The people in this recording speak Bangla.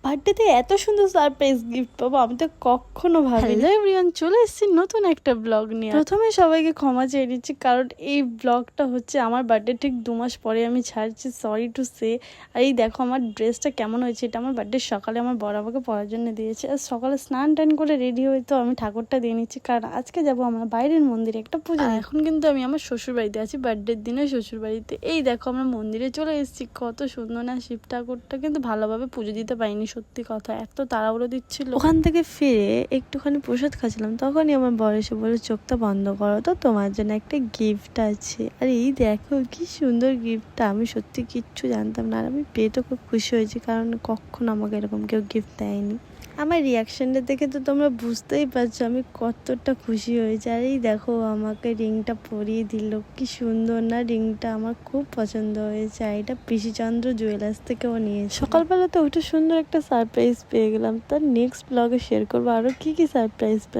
বার্থডেতে এত সুন্দর সারপ্রাইজ গিফট পাবো আমি তো কখনো ভাবিনি। হ্যালো এভরিওয়ান, চলে এসেছি নতুন একটা ব্লগ নিয়ে। প্রথমে সবাইকে ক্ষমা চেয়ে নিচ্ছি, কারণ এই ব্লগটা হচ্ছে আমার বার্থডে ঠিক 2 মাস পরে আমি ছাড়ছি, সরি টু সে। আর এই দেখো আমার ড্রেসটা কেমন হয়েছে, এটা আমার বার্থডে সকালে আমার বড় আমাকে পরার জন্য দিয়েছে। আর সকালে স্নান টান করে রেডি হয়ে তো আমি ঠাকুরটা দিয়ে নিচ্ছি, কারণ আজকে যাবো আমার বাইরের মন্দিরে একটা পুজো। এখন কিন্তু আমি আমার শ্বশুর বাড়িতে আছি, বার্থডের দিনে শ্বশুর বাড়িতে। এই দেখো আমরা মন্দিরে চলে এসেছি, কত সুন্দর না শিব ঠাকুরটা, কিন্তু ভালোভাবে পুজো দিতে পারিনি, সত্যি কথা এত তাড়াহুড়ো দিচ্ছিল। ওখান থেকে ফিরে একটুখানি প্রসাদ খাচ্ছিলাম, তখনই আমার বর এসে বলে চোখটা বন্ধ করো, তো তোমার জন্য একটা গিফট আছে। আর এই দেখো কি সুন্দর গিফটটা, আমি সত্যি কিচ্ছু জানতাম না, আর আমি পেয়ে তো খুব খুশি হয়েছি, কারণ কখনো আমাকে এরকম কেউ গিফট দেয়নি। আমার রিয়াকশনটা দেখে তো তোমরা বুঝতেই পারছো আমি কতটা খুশি হয়েছি। আর এই দেখো আমাকে রিংটা পরিয়ে দিল, কি সুন্দর না রিংটা, আমার খুব পছন্দ হয়েছে। আর এটা পিসিচন্দ্র জুয়েলার্স থেকেও নিয়েছে। সকালবেলা তো ওইটা সুন্দর একটা সারপ্রাইজ পেয়ে গেলাম, তার নেক্সট ব্লগে শেয়ার করবো আরও কি সারপ্রাইজ পেলাম।